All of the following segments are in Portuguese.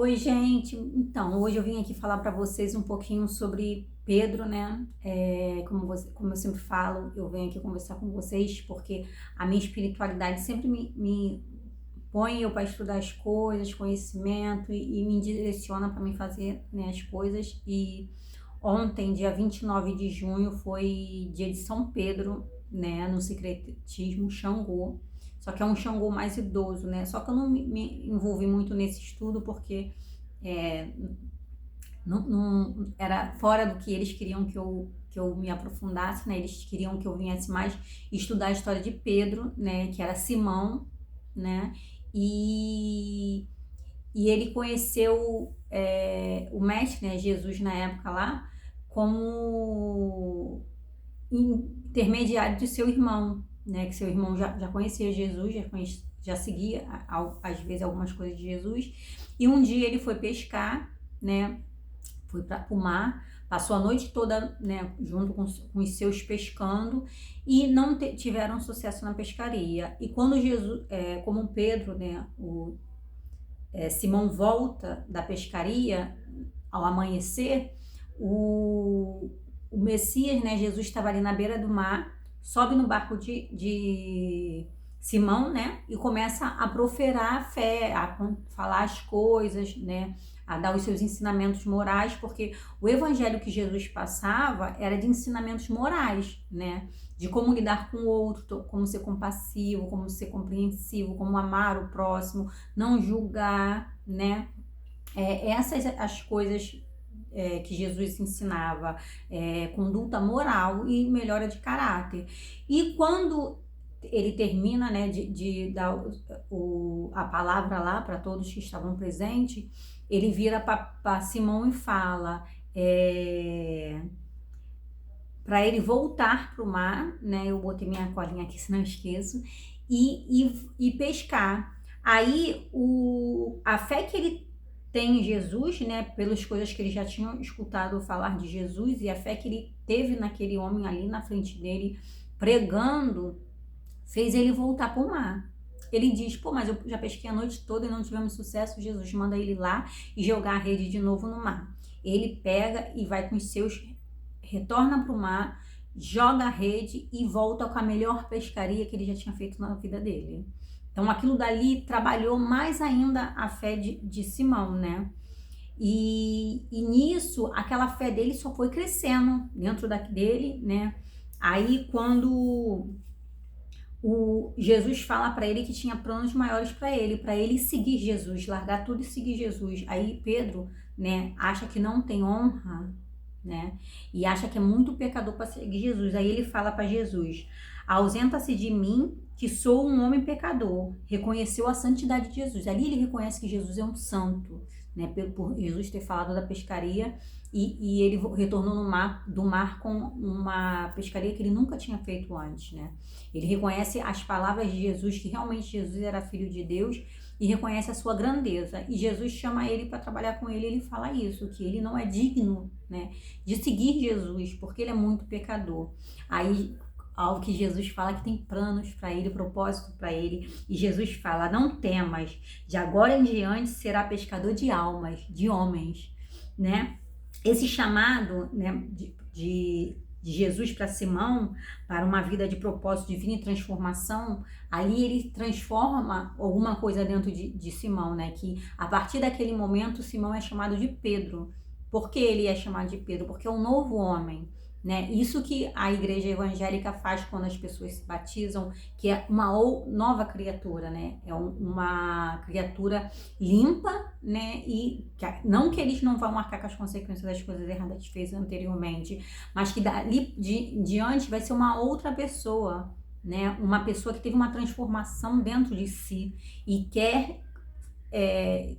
Oi, gente. Então, hoje eu vim aqui falar para vocês um pouquinho sobre Pedro, né? Como eu sempre falo, eu venho aqui conversar com vocês porque a minha espiritualidade sempre me põe eu para estudar as coisas, conhecimento e me direciona para me fazer, né, as coisas. E ontem, dia 29 de junho, foi dia de São Pedro, né, no secretismo Xangô. Só que é um Xangô mais idoso, né? Só que eu não me envolvi muito nesse estudo porque é, não era fora do que eles queriam que eu me aprofundasse, né? Eles queriam que eu viesse mais estudar a história de Pedro, né? Que era Simão, né? E, e ele conheceu o mestre, né? Jesus na época lá, como intermediário de seu irmão, né? Que seu irmão já conhecia Jesus, já seguia às vezes algumas coisas de Jesus. E um dia ele foi pescar, né? Foi para o mar, passou a noite toda, né, junto com os seus pescando e não tiveram sucesso na pescaria. E quando Jesus, como Pedro, né, Simão volta da pescaria ao amanhecer, o, o Messias, né, Jesus estava ali na beira do mar, sobe no barco de Simão, né, e começa a proferar a fé, a falar as coisas, né, a dar os seus ensinamentos morais, porque o evangelho que Jesus passava era de ensinamentos morais, né, de como lidar com o outro, como ser compassivo, como ser compreensivo, como amar o próximo, não julgar, né, essas as coisas que Jesus ensinava, conduta moral e melhora de caráter. E quando ele termina, né, de dar a palavra lá para todos que estavam presentes, ele vira para Simão e fala para ele voltar para o mar, né? Eu botei minha colinha aqui, se não esqueço, e pescar. Aí a fé que ele tem em Jesus, né, pelas coisas que ele já tinha escutado falar de Jesus e a fé que ele teve naquele homem ali na frente dele pregando, fez ele voltar para o mar. Ele diz, pô, mas eu já pesquei a noite toda e não tivemos sucesso. Jesus manda ele lá e jogar a rede de novo no mar. Ele pega e vai com os seus, retorna para o mar, joga a rede e volta com a melhor pescaria que ele já tinha feito na vida dele. Então aquilo dali trabalhou mais ainda a fé de Simão, né? E nisso, aquela fé dele só foi crescendo dentro dele, né? Aí quando o Jesus fala para ele que tinha planos maiores para ele seguir Jesus, largar tudo e seguir Jesus. Aí Pedro, né, acha que não tem honra, né? E acha que é muito pecador para seguir Jesus. Aí ele fala para Jesus: ausenta-se de mim, que sou um homem pecador. Reconheceu a santidade de Jesus. Ali ele reconhece que Jesus é um santo, né? Por Jesus ter falado da pescaria e ele retornou do mar com uma pescaria que ele nunca tinha feito antes, né? Ele reconhece as palavras de Jesus, que realmente Jesus era filho de Deus, e reconhece a sua grandeza. E Jesus chama ele para trabalhar com ele, ele fala isso, que ele não é digno, né, de seguir Jesus, porque ele é muito pecador. Aí, algo que Jesus fala que tem planos para ele, propósito para ele, e Jesus fala: não temas, de agora em diante será pescador de almas, de homens, né? Esse chamado, né, de Jesus para Simão, para uma vida de propósito divino e transformação, ali ele transforma alguma coisa dentro de Simão, né? Que a partir daquele momento Simão é chamado de Pedro. Por que ele é chamado de Pedro? Porque é um novo homem, né? Isso que a igreja evangélica faz quando as pessoas se batizam, que é uma nova criatura, né? É uma criatura limpa, né? E não que eles não vão marcar com as consequências das coisas erradas que fez anteriormente, mas que dali diante vai ser uma outra pessoa, né? Uma pessoa que teve uma transformação dentro de si e quer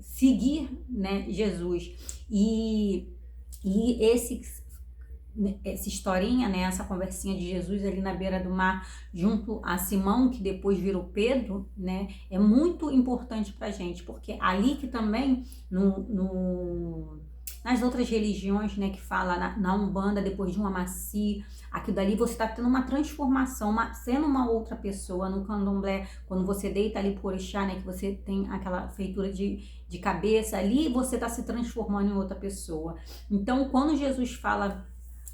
seguir, né, Jesus. E essa historinha, né, essa conversinha de Jesus ali na beira do mar junto a Simão, que depois virou Pedro, né, é muito importante pra gente, porque ali que também nas outras religiões, né, que fala na Umbanda, depois de um amaci, aquilo dali você está tendo uma transformação, sendo uma outra pessoa. No Candomblé, quando você deita ali por orixá, né, que você tem aquela feitura de cabeça ali, você está se transformando em outra pessoa. Então, quando Jesus fala,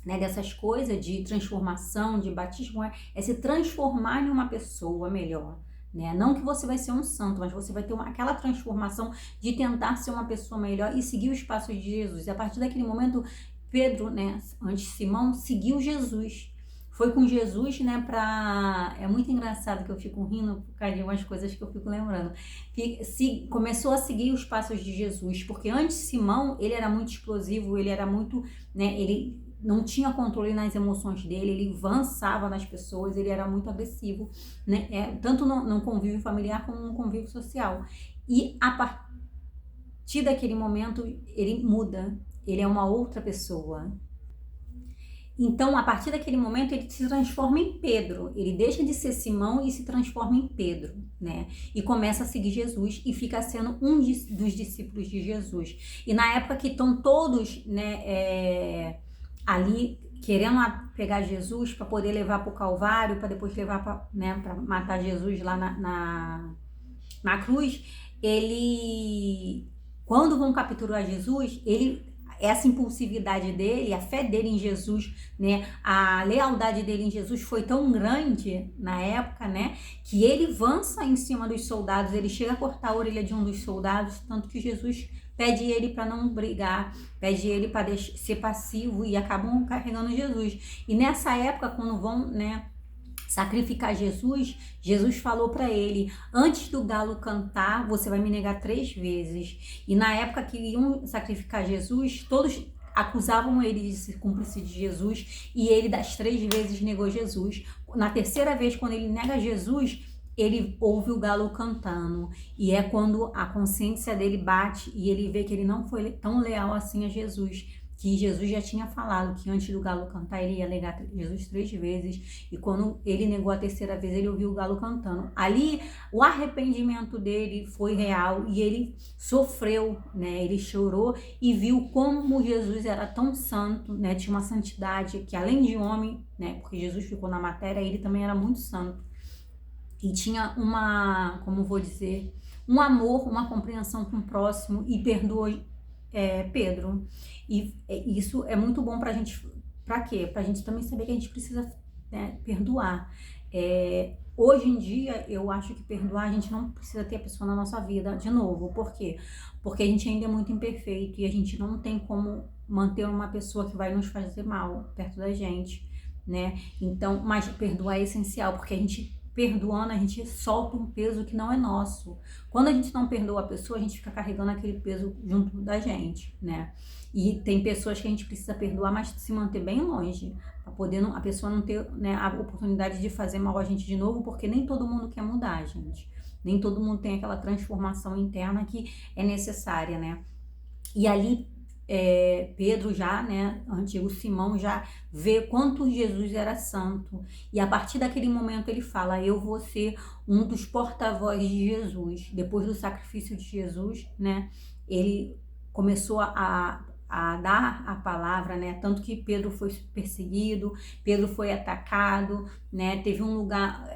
né, dessas coisas de transformação, de batismo, é se transformar em uma pessoa melhor. Né? Não que você vai ser um santo, mas você vai ter aquela transformação de tentar ser uma pessoa melhor e seguir os passos de Jesus. E a partir daquele momento, Pedro, né, antes Simão, seguiu Jesus. Foi com Jesus, né, é muito engraçado que eu fico rindo por causa de umas coisas que eu fico lembrando. Começou a seguir os passos de Jesus, porque antes Simão, ele era muito explosivo, ele era muito, né, ele não tinha controle nas emoções dele, ele avançava nas pessoas, ele era muito agressivo, né, tanto no convívio familiar como no convívio social. E a partir daquele momento, ele muda, ele é uma outra pessoa. Então, a partir daquele momento, ele se transforma em Pedro. Ele deixa de ser Simão e se transforma em Pedro, né? E começa a seguir Jesus e fica sendo um dos discípulos de Jesus. E na época que estão todos, né, ali querendo pegar Jesus para poder levar para o Calvário, para depois levar para, né, para matar Jesus lá na cruz, quando vão capturar Jesus, essa impulsividade dele, a fé dele em Jesus, né, a lealdade dele em Jesus foi tão grande na época, né, que ele avança em cima dos soldados, ele chega a cortar a orelha de um dos soldados, tanto que Jesus pede ele para não brigar, pede ele para ser passivo e acabam carregando Jesus. E nessa época, quando vão, né, sacrificar Jesus, Jesus falou para ele: antes do galo cantar, você vai me negar 3 vezes. E na época que iam sacrificar Jesus, todos acusavam ele de ser cúmplice de Jesus, e ele das 3 vezes negou Jesus. Na terceira vez, quando ele nega Jesus, ele ouve o galo cantando, e é quando a consciência dele bate e ele vê que ele não foi tão leal assim a Jesus, que Jesus já tinha falado que antes do galo cantar ele ia negar Jesus 3 vezes, e quando ele negou a terceira vez, ele ouviu o galo cantando. Ali o arrependimento dele foi real e ele sofreu, né? Ele chorou e viu como Jesus era tão santo, né? Tinha uma santidade que além de homem, né? Porque Jesus ficou na matéria, ele também era muito santo e tinha como vou dizer, um amor, uma compreensão com o próximo, e perdoou Pedro. E isso é muito bom pra gente. Pra quê? Pra gente também saber que a gente precisa, né, perdoar. Hoje em dia, eu acho que perdoar, a gente não precisa ter a pessoa na nossa vida de novo. Por quê? Porque a gente ainda é muito imperfeito e a gente não tem como manter uma pessoa que vai nos fazer mal perto da gente, né? Então, mas perdoar é essencial, porque a gente perdoando, a gente solta um peso que não é nosso. Quando a gente não perdoa a pessoa, a gente fica carregando aquele peso junto da gente, né? E tem pessoas que a gente precisa perdoar, mas se manter bem longe, para poder a pessoa não ter, né, a oportunidade de fazer mal a gente de novo, porque nem todo mundo quer mudar, gente. Nem todo mundo tem aquela transformação interna que é necessária, né? E ali Pedro já, né, antigo Simão, já vê quanto Jesus era santo, e a partir daquele momento ele fala: eu vou ser um dos porta-voz de Jesus. Depois do sacrifício de Jesus, né, ele começou a dar a palavra, né, tanto que Pedro foi perseguido, Pedro foi atacado, né, teve um lugar,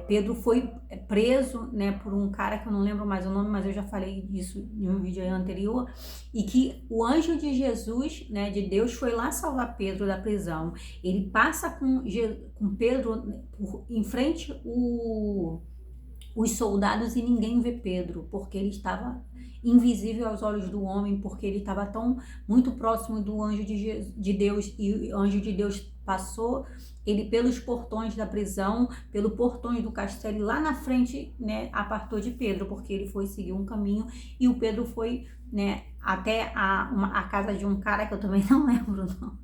Pedro foi preso, né, por um cara que eu não lembro mais o nome, mas eu já falei disso em um vídeo anterior, e que o anjo de Jesus, né, de Deus, foi lá salvar Pedro da prisão. Ele passa com Pedro em frente os soldados e ninguém vê Pedro, porque ele estava invisível aos olhos do homem, porque ele estava muito próximo do anjo de Deus, e o anjo de Deus passou ele pelos portões da prisão, pelos portões do castelo, e lá na frente, né, apartou de Pedro, porque ele foi seguir um caminho, e o Pedro foi, né, até a casa de um cara que eu também não lembro o nome.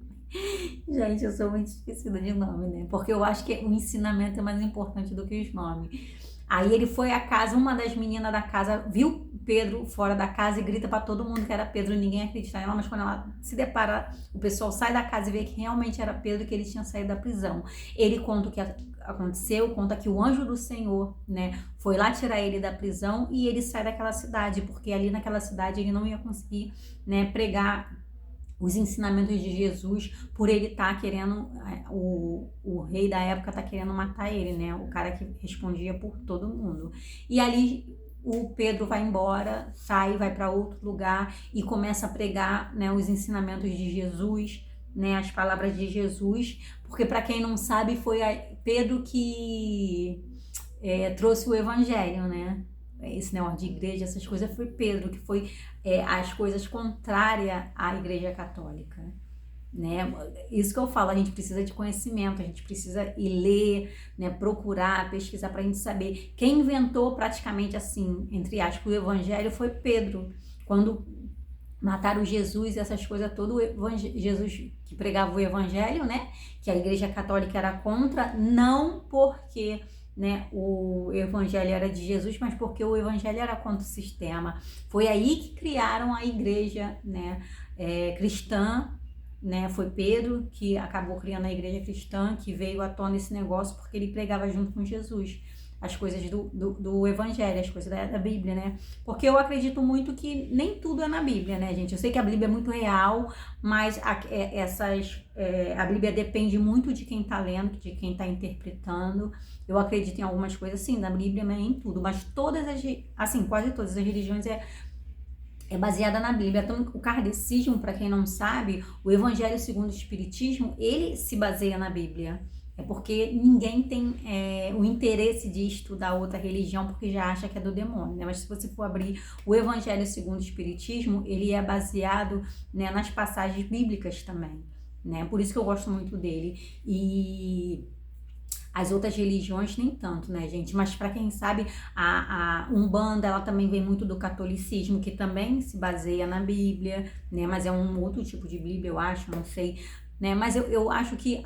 Gente, eu sou muito esquecida de nome, né? Porque eu acho que o ensinamento é mais importante do que os nomes. Aí ele foi à casa, uma das meninas da casa viu Pedro fora da casa e grita para todo mundo que era Pedro, ninguém acredita nela, mas quando ela se depara, o pessoal sai da casa e vê que realmente era Pedro, que ele tinha saído da prisão. Ele conta o que aconteceu, conta que o anjo do Senhor, né, foi lá tirar ele da prisão, e ele sai daquela cidade, porque ali naquela cidade ele não ia conseguir, né, pregar os ensinamentos de Jesus, por ele estar querendo, o rei da época tá querendo matar ele, né? O cara que respondia por todo mundo. E ali o Pedro vai embora, sai, vai para outro lugar e começa a pregar, né, os ensinamentos de Jesus, né, as palavras de Jesus, porque para quem não sabe foi Pedro que trouxe o evangelho, né? Esse negócio de igreja, essas coisas, foi Pedro que foi as coisas contrárias à igreja católica, né? Isso que eu falo, a gente precisa de conhecimento, a gente precisa ir ler, né, procurar, pesquisar para a gente saber. Quem inventou praticamente assim, entre aspas, o evangelho foi Pedro, quando mataram Jesus e essas coisas todas, Jesus que pregava o evangelho, né, que a igreja católica era contra, não porque, né, o evangelho era de Jesus, mas porque o evangelho era contra o sistema. Foi aí que criaram a igreja, né, cristã, né? Foi Pedro que acabou criando a igreja cristã, que veio à tona esse negócio porque ele pregava junto com Jesus as coisas do evangelho, as coisas da Bíblia, né? Porque eu acredito muito que nem tudo é na Bíblia, né, gente? Eu sei que a Bíblia é muito real, mas a Bíblia depende muito de quem tá lendo, de quem tá interpretando. Eu acredito em algumas coisas, sim, na Bíblia, mas em tudo. Mas quase todas as religiões é baseada na Bíblia. Então, o kardecismo, para quem não sabe, o Evangelho segundo o Espiritismo, ele se baseia na Bíblia. É porque ninguém tem o interesse de estudar outra religião porque já acha que é do demônio, né? Mas se você for abrir o Evangelho segundo o Espiritismo, ele é baseado, né, nas passagens bíblicas também, né? Por isso que eu gosto muito dele. E as outras religiões nem tanto, né, gente? Mas para quem sabe, a Umbanda, ela também vem muito do catolicismo, que também se baseia na Bíblia, né? Mas é um outro tipo de Bíblia, eu acho, não sei, né? Mas eu acho que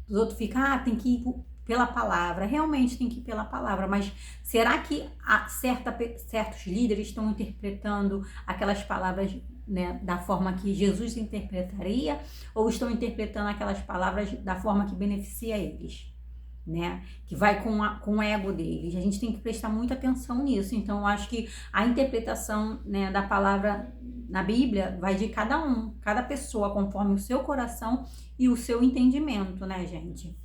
os outros ficam, tem que ir pela palavra. Realmente tem que ir pela palavra, mas será que certos líderes estão interpretando aquelas palavras, né, da forma que Jesus interpretaria, ou estão interpretando aquelas palavras da forma que beneficia eles? Né, que vai com o ego deles. A gente tem que prestar muita atenção nisso. Então, eu acho que a interpretação, né, da palavra na Bíblia vai de cada pessoa, conforme o seu coração e o seu entendimento, né, gente?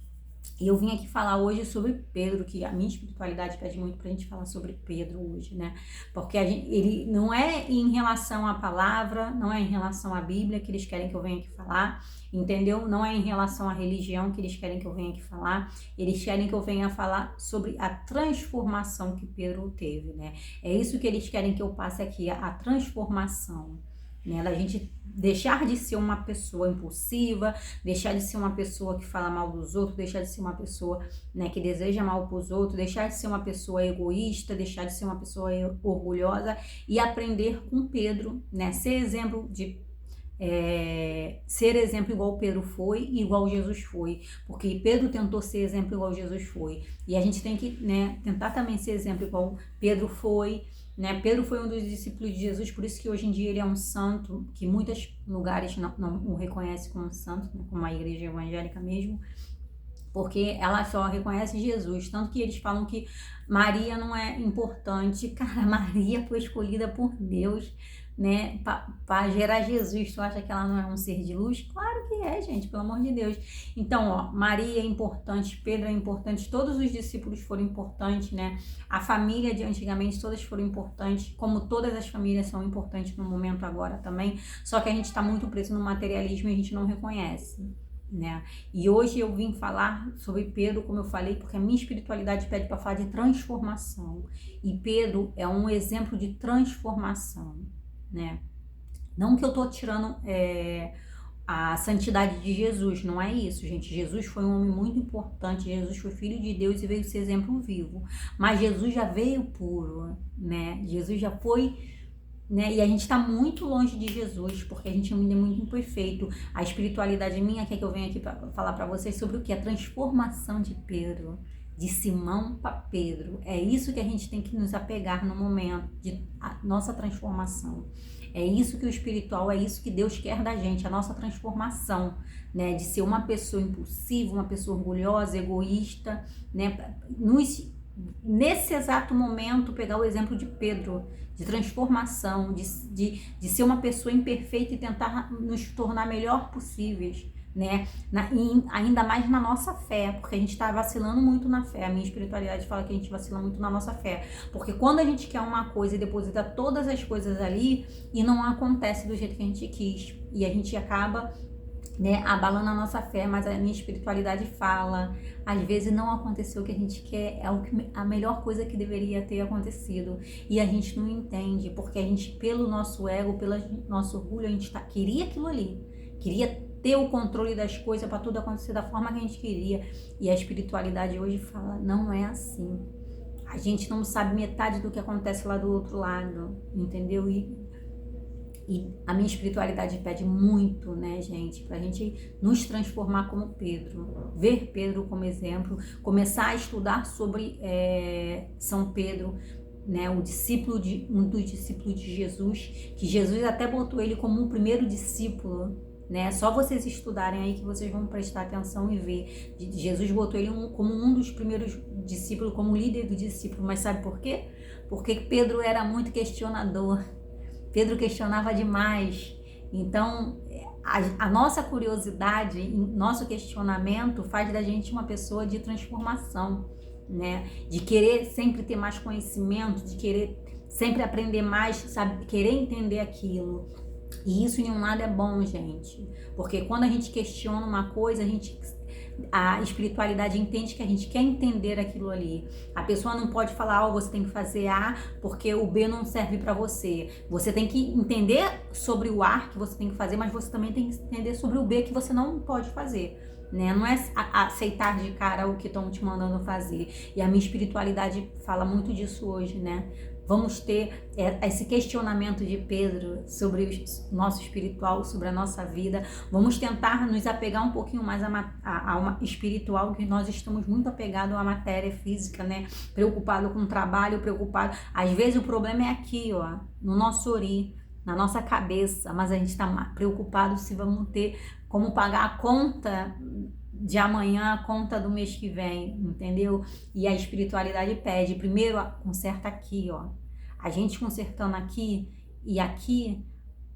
E eu vim aqui falar hoje sobre Pedro, que a minha espiritualidade pede muito pra gente falar sobre Pedro hoje, né? Porque ele não é em relação à palavra, não é em relação à Bíblia que eles querem que eu venha aqui falar, entendeu? Não é em relação à religião que eles querem que eu venha aqui falar, eles querem que eu venha falar sobre a transformação que Pedro teve, né? É isso que eles querem que eu passe aqui, a transformação, né? Da gente deixar de ser uma pessoa impulsiva, deixar de ser uma pessoa que fala mal dos outros, deixar de ser uma pessoa, né, que deseja mal para os outros, deixar de ser uma pessoa egoísta, deixar de ser uma pessoa orgulhosa e aprender com Pedro, né? Ser exemplo igual Pedro foi e igual Jesus foi, porque Pedro tentou ser exemplo igual Jesus foi, e a gente tem que, né, tentar também ser exemplo igual Pedro foi, né? Pedro foi um dos discípulos de Jesus, por isso que hoje em dia ele é um santo, que muitos lugares não o reconhecem como santo, né, como a igreja evangélica mesmo, porque ela só reconhece Jesus, tanto que eles falam que Maria não é importante. Cara, Maria foi escolhida por Deus, né, para gerar Jesus. Tu acha que ela não é um ser de luz? Claro que é, gente, pelo amor de Deus. Então, ó, Maria é importante, Pedro é importante, todos os discípulos foram importantes, né? A família de antigamente, todas foram importantes, como todas as famílias são importantes no momento agora também, só que a gente está muito preso no materialismo e a gente não reconhece, né? E hoje eu vim falar sobre Pedro, como eu falei, porque a minha espiritualidade pede para falar de transformação, e Pedro é um exemplo de transformação, né? Não que eu tô tirando a santidade de Jesus, não é isso, gente. Jesus foi um homem muito importante, Jesus foi filho de Deus e veio ser exemplo vivo, mas Jesus já veio puro, né? Jesus já foi, né? E a gente está muito longe de Jesus, porque a gente ainda é muito imperfeito. A espiritualidade minha quer que eu venha aqui para falar para vocês sobre o que? A transformação de Pedro, de Simão para Pedro. É isso que a gente tem que nos apegar no momento de nossa transformação. É isso que o espiritual, é isso que Deus quer da gente, a nossa transformação, né? De ser uma pessoa impulsiva, uma pessoa orgulhosa, egoísta, né? nesse exato momento, pegar o exemplo de Pedro, de transformação, de ser uma pessoa imperfeita e tentar nos tornar melhor possíveis, né? Ainda mais na nossa fé, porque a gente está vacilando muito na fé. A minha espiritualidade fala que a gente vacila muito na nossa fé, porque quando a gente quer uma coisa e deposita todas as coisas ali e não acontece do jeito que a gente quis, e a gente acaba, né, abalando a nossa fé, mas a minha espiritualidade fala, às vezes não aconteceu o que a gente quer, é a melhor coisa que deveria ter acontecido, e a gente não entende, porque a gente, pelo nosso ego, pelo nosso orgulho, a gente queria aquilo ali, queria ter o controle das coisas para tudo acontecer da forma que a gente queria, e a espiritualidade hoje fala, não é assim, a gente não sabe metade do que acontece lá do outro lado, entendeu? E a minha espiritualidade pede muito, né, gente, pra gente nos transformar como Pedro, ver Pedro como exemplo, começar a estudar sobre São Pedro, né, um dos discípulos de Jesus, que Jesus até botou ele como o primeiro discípulo, né? Só vocês estudarem aí que vocês vão prestar atenção e ver. Jesus botou ele como um dos primeiros discípulos, como líder do discípulo, mas sabe por quê? Porque Pedro era muito questionador. Pedro questionava demais. Então, a nossa curiosidade, nosso questionamento faz da gente uma pessoa de transformação, né? De querer sempre ter mais conhecimento, de querer sempre aprender mais, sabe? Querer entender aquilo. E isso em um lado é bom, gente. Porque quando a gente questiona uma coisa, a espiritualidade entende que a gente quer entender aquilo ali. A pessoa não pode falar, você tem que fazer A porque o B não serve para você. Você tem que entender sobre o A que você tem que fazer, mas você também tem que entender sobre o B que você não pode fazer. Né? Não é aceitar de cara o que estão te mandando fazer. E a minha espiritualidade fala muito disso hoje, né? Vamos ter esse questionamento de Pedro sobre o nosso espiritual, sobre a nossa vida. Vamos tentar nos apegar um pouquinho mais à alma espiritual, que nós estamos muito apegados à matéria física, né? Preocupado com o trabalho, preocupado. Às vezes o problema é aqui, ó, no nosso ori, na nossa cabeça, mas a gente está preocupado se vamos ter como pagar a conta de amanhã, a conta do mês que vem, entendeu? E a espiritualidade pede, primeiro conserta aqui, ó. A gente consertando aqui e aqui,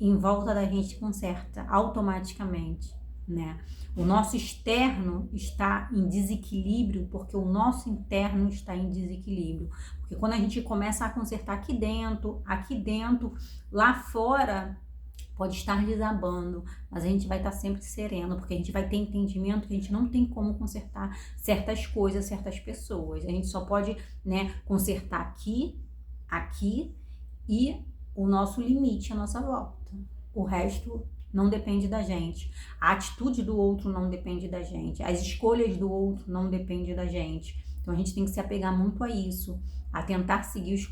em volta da gente conserta automaticamente, né? O nosso externo está em desequilíbrio porque o nosso interno está em desequilíbrio. Porque quando a gente começa a consertar aqui dentro, lá fora pode estar desabando, mas a gente vai estar sempre sereno, porque a gente vai ter entendimento que a gente não tem como consertar certas coisas, certas pessoas. A gente só pode, né, consertar aqui e o nosso limite, a nossa volta. O resto não depende da gente. A atitude do outro não depende da gente. As escolhas do outro não dependem da gente. Então a gente tem que se apegar muito a isso, a tentar seguir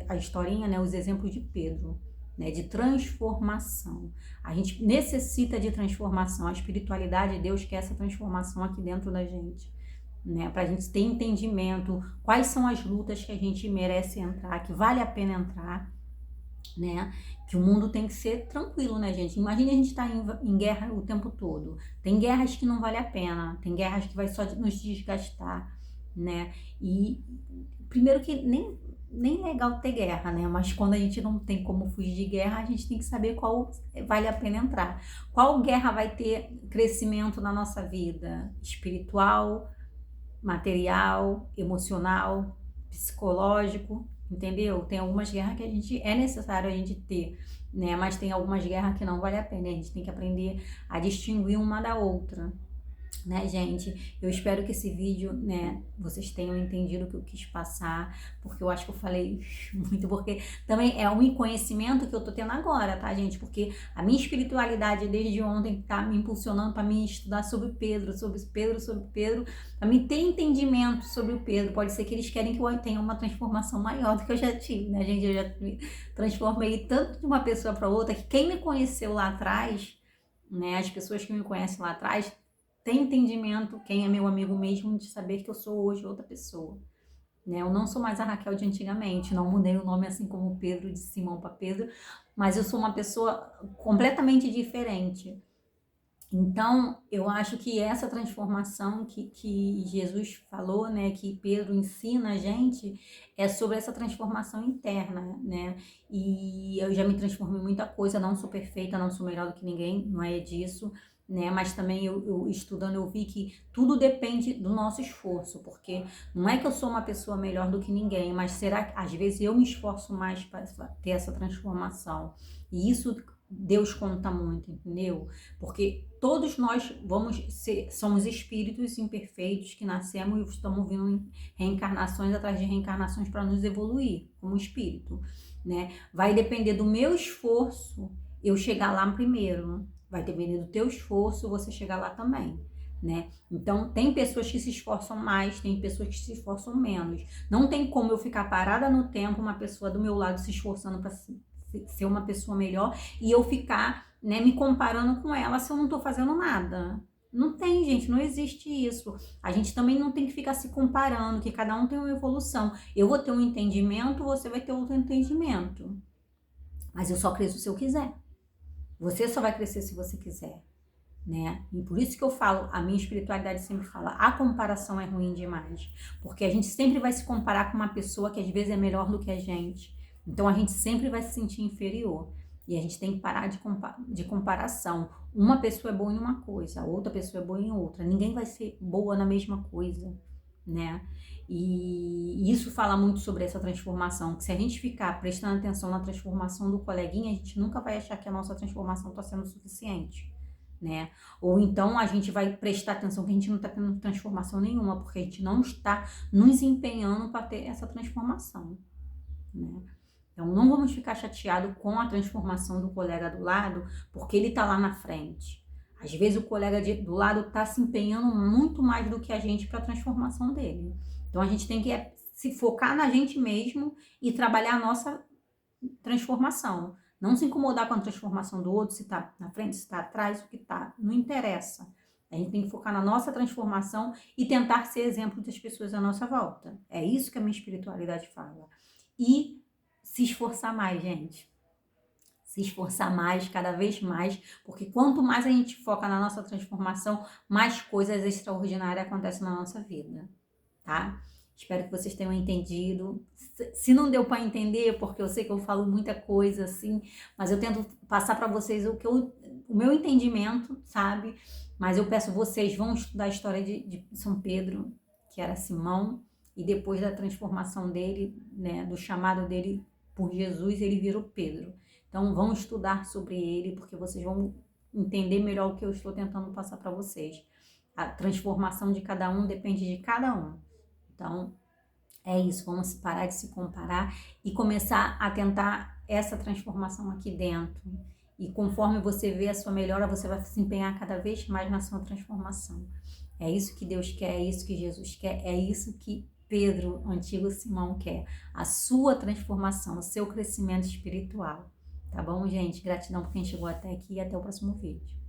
a historinha, né, os exemplos de Pedro. Né, de transformação. A gente necessita de transformação. A espiritualidade de Deus quer essa transformação aqui dentro da gente. Né, para a gente ter entendimento quais são as lutas que a gente merece entrar, que vale a pena entrar, né? Que o mundo tem que ser tranquilo, né, gente? Imagina a gente estar em guerra o tempo todo. Tem guerras que não vale a pena, tem guerras que vai só nos desgastar, né? E primeiro que nem legal ter guerra, né? Mas quando a gente não tem como fugir de guerra, a gente tem que saber qual vale a pena entrar. Qual guerra vai ter crescimento na nossa vida? Espiritual, material, emocional, psicológico, entendeu? Tem algumas guerras que é necessário a gente ter, né? Mas tem algumas guerras que não vale a pena. A gente tem que aprender a distinguir uma da outra. Né, gente? Eu espero que esse vídeo, né, vocês tenham entendido o que eu quis passar, porque eu acho que eu falei muito, porque também é um conhecimento que eu tô tendo agora, tá, gente? Porque a minha espiritualidade desde ontem tá me impulsionando para mim estudar sobre Pedro, para mim ter entendimento sobre o Pedro. Pode ser que eles querem que eu tenha uma transformação maior do que eu já tive, né, gente? Eu já me transformei tanto de uma pessoa para outra que quem me conheceu lá atrás, né, as pessoas que me conhecem lá atrás tem entendimento, quem é meu amigo mesmo, de saber que eu sou hoje outra pessoa, né? Eu não sou mais a Raquel de antigamente, não mudei o nome assim como Pedro, de Simão para Pedro, mas eu sou uma pessoa completamente diferente. Então, eu acho que essa transformação que Jesus falou, né, que Pedro ensina a gente, é sobre essa transformação interna, né? E eu já me transformei em muita coisa, não sou perfeita, não sou melhor do que ninguém, não é disso, né? Mas também eu estudando eu vi que tudo depende do nosso esforço, porque não é que eu sou uma pessoa melhor do que ninguém, mas será que às vezes eu me esforço mais para ter essa transformação? E isso Deus conta muito, entendeu? Porque todos nós somos espíritos imperfeitos que nascemos e estamos vindo em reencarnações atrás de reencarnações para nos evoluir como espírito, né? Vai depender do meu esforço eu chegar lá primeiro, vai depender do teu esforço você chegar lá também, né? Então, tem pessoas que se esforçam mais, tem pessoas que se esforçam menos. Não tem como eu ficar parada no tempo, uma pessoa do meu lado se esforçando para ser uma pessoa melhor e eu ficar, né, me comparando com ela se eu não tô fazendo nada. Não tem, gente, não existe isso. A gente também não tem que ficar se comparando, que cada um tem uma evolução. Eu vou ter um entendimento, você vai ter outro entendimento. Mas eu só cresço se eu quiser. Você só vai crescer se você quiser, né? E por isso que eu falo, a minha espiritualidade sempre fala, a comparação é ruim demais. Porque a gente sempre vai se comparar com uma pessoa que às vezes é melhor do que a gente. Então a gente sempre vai se sentir inferior. E a gente tem que parar de comparação. Uma pessoa é boa em uma coisa, a outra pessoa é boa em outra. Ninguém vai ser boa na mesma coisa, né? E isso fala muito sobre essa transformação, que se a gente ficar prestando atenção na transformação do coleguinha, a gente nunca vai achar que a nossa transformação está sendo suficiente, né? Ou então a gente vai prestar atenção que a gente não está tendo transformação nenhuma, porque a gente não está nos empenhando para ter essa transformação, né? Então não vamos ficar chateados com a transformação do colega do lado, porque ele está lá na frente. Às vezes o colega do lado está se empenhando muito mais do que a gente para a transformação dele. Então a gente tem que se focar na gente mesmo e trabalhar a nossa transformação. Não se incomodar com a transformação do outro, se está na frente, se está atrás, o que está. Não interessa. A gente tem que focar na nossa transformação e tentar ser exemplo das pessoas à nossa volta. É isso que a minha espiritualidade fala. E se esforçar mais, gente. Se esforçar mais, cada vez mais, porque quanto mais a gente foca na nossa transformação, mais coisas extraordinárias acontecem na nossa vida, tá? Espero que vocês tenham entendido. Se não deu para entender, porque eu sei que eu falo muita coisa assim, mas eu tento passar para vocês o meu entendimento, sabe? Mas eu peço vocês, vão estudar a história de São Pedro, que era Simão, e depois da transformação dele, né, do chamado dele por Jesus, ele virou Pedro. Então vão estudar sobre ele, porque vocês vão entender melhor o que eu estou tentando passar para vocês. A transformação de cada um depende de cada um. Então, é isso, vamos parar de se comparar e começar a tentar essa transformação aqui dentro. E conforme você vê a sua melhora, você vai se empenhar cada vez mais na sua transformação. É isso que Deus quer, é isso que Jesus quer, é isso que Pedro, o antigo Simão, quer. A sua transformação, o seu crescimento espiritual. Tá bom, gente? Gratidão por quem chegou até aqui e até o próximo vídeo.